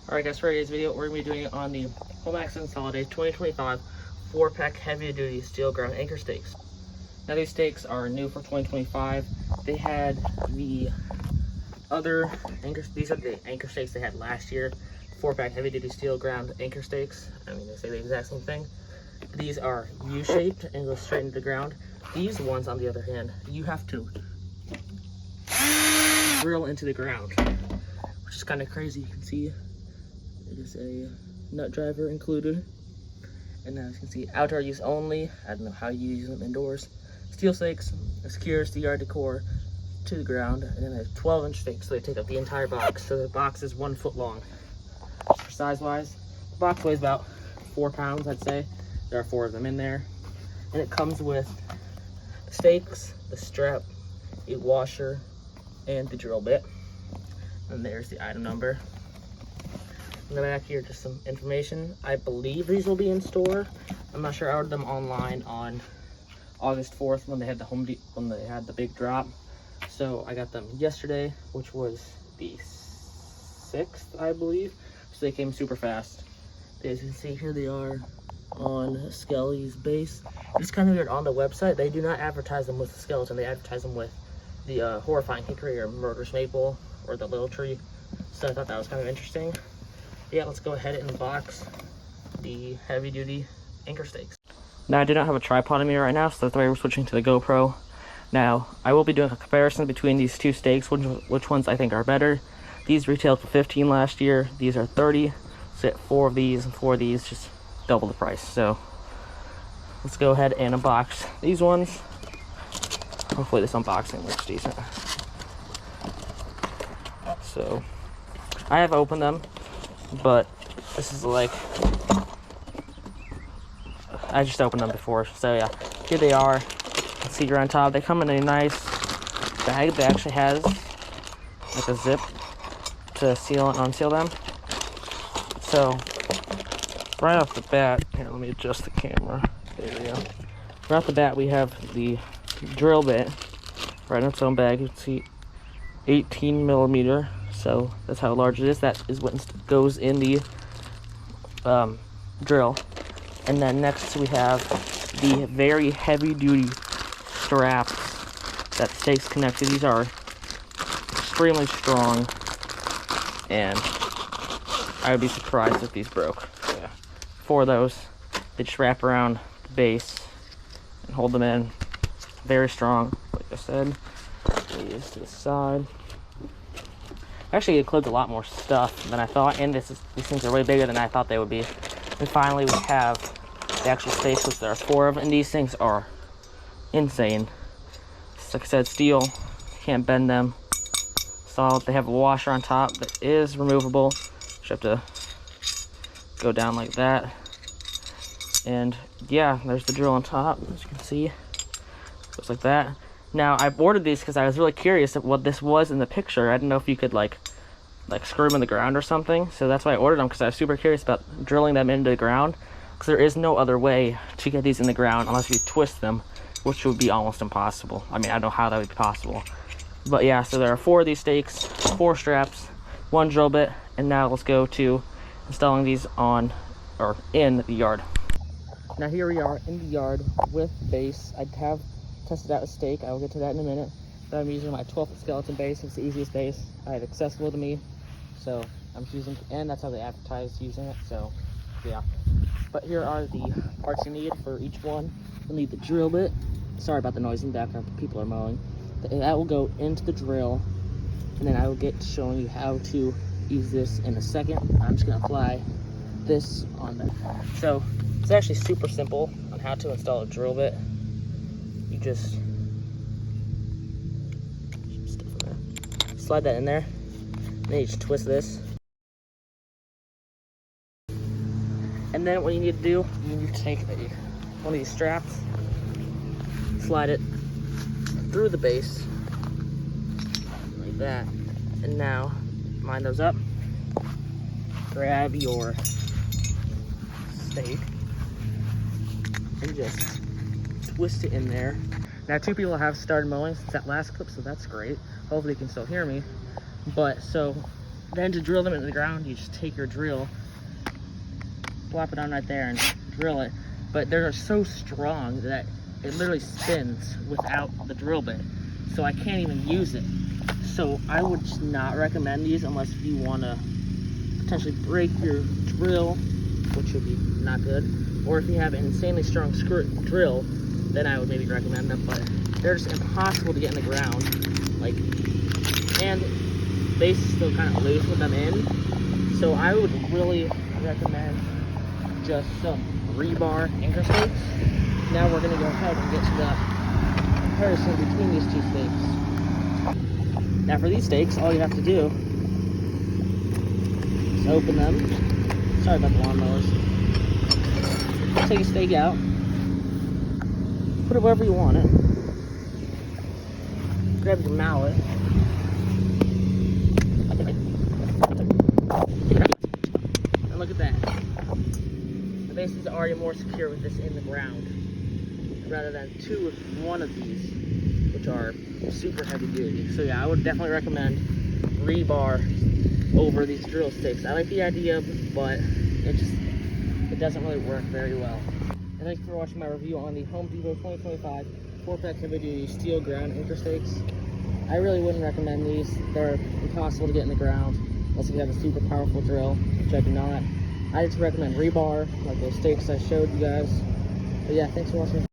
Alright guys, for today's video, we're going to be doing it on the Home Accents Holiday 2025 4-pack heavy-duty steel ground anchor stakes. Now these stakes are new for 2025. They had the other anchors, these are the anchor stakes they had last year. 4-pack heavy-duty steel ground anchor stakes. I mean, they say the exact same thing. These are U-shaped and go straight into the ground. These ones, on the other hand, you have to drill into the ground, which is kind of crazy. You can see it is a nut driver included. And now you can see outdoor use only. I don't know how you use them indoors. Steel stakes secures the yard decor to the ground, and then they have 12-inch stakes, so they take up the entire box. So the box is 1 foot long. For size-wise, the box weighs about 4 pounds, I'd say. There are 4 of them in there. And it comes with the stakes, the strap, a washer, and the drill bit. And there's the item number. In the back here, just some information. I believe these will be in store. I'm not sure. I ordered them online on August 4th when they had the big drop. So I got them yesterday, which was the 6th, I believe. So they came super fast. As you can see, here they are on Skelly's base. It's kind of weird on the website. They do not advertise them with the skeleton. They advertise them with the horrifying hickory or murderous maple or the little tree. So I thought that was kind of interesting. Yeah, let's go ahead and box the heavy-duty anchor stakes. Now, I do not have a tripod on me right now, so that's why we're switching to the GoPro. Now, I will be doing a comparison between these two stakes, which ones I think are better. These retailed for $15 last year. These are $30. So get 4 of these and 4 of these, just double the price. So let's go ahead and unbox these ones. Hopefully this unboxing looks decent. So I have opened them, but this is like, I just opened them before. So yeah, here they are. Let's see, you're on top. They come in a nice bag that actually has like a zip to seal and unseal them. So right off the bat, here, let me adjust the camera. There we go. Right off the bat, we have the drill bit right in its own bag. You can see 18 millimeter. So that's how large it is. That is what goes in the drill. And then next we have the very heavy duty straps that stakes connect to. These are extremely strong, and I would be surprised if these broke. Yeah. 4 of those, they just wrap around the base and hold them in. Very strong, like I said. These to the side. Actually, it includes a lot more stuff than I thought, and these things are way bigger than I thought they would be. And finally, we have the actual stakes, which there are 4 of, and these things are insane. Just like I said, steel, you can't bend them. Solid. They have a washer on top that is removable. You have to go down like that. And yeah, there's the drill on top, as you can see. Looks like that. Now, I ordered these because I was really curious of what this was in the picture. I didn't know if you could like screw them in the ground or something. So that's why I ordered them, because I was super curious about drilling them into the ground. Because there is no other way to get these in the ground unless you twist them, which would be almost impossible. I mean, I don't know how that would be possible. But yeah, so there are 4 of these stakes, 4 straps, 1 drill bit, and now let's go to installing these on, or in the yard. Now here we are in the yard with base. I have tested out a stake. I will get to that in a minute. But I'm using my 12-foot skeleton base. It's the easiest base I have accessible to me. So I'm using, and that's how they advertise using it. So yeah. But here are the parts you need for each one. You'll need the drill bit. Sorry about the noise in the background. People are mowing. That will go into the drill, and then I will get to showing you how to use this in a second. I'm just gonna apply this on there. So it's actually super simple on how to install a drill bit. You just slide that in there, and then you just twist this. And then what you need to do, you need to take one of these straps, slide it through the base, like that. And now, line those up, grab your stake, and just twist it in there. Now 2 people have started mowing since that last clip, so that's great. Hopefully you can still hear me. But so Then to drill them into the ground, you just take your drill, plop it on right there and drill it. But they're so strong that it literally spins without the drill bit. So I can't even use it. So I would just not recommend these unless you want to potentially break your drill, which would be not good. Or if you have an insanely strong drill, then I would maybe recommend them. But they're just impossible to get in the ground. Like, and they still kind of loose with them in. So I would really recommend just some rebar anchor stakes. Now we're going to go ahead and get to the comparison between these two stakes. Now for these stakes, all you have to do is open them. Sorry about the lawnmowers. Take a stake out. Put it wherever you want it. Grab your mallet. And look at that. The base is already more secure with this in the ground, rather than one of these, which are super heavy duty. So yeah, I would definitely recommend rebar over these drill stakes. I like the idea, but it doesn't really work very well. And thanks for watching my review on the Home Depot 2025 4-pack heavy duty steel ground anchor stakes. I really wouldn't recommend these. They're impossible to get in the ground unless you have a super powerful drill, which I do not. I just recommend rebar, like those stakes I showed you guys. But yeah, thanks for watching.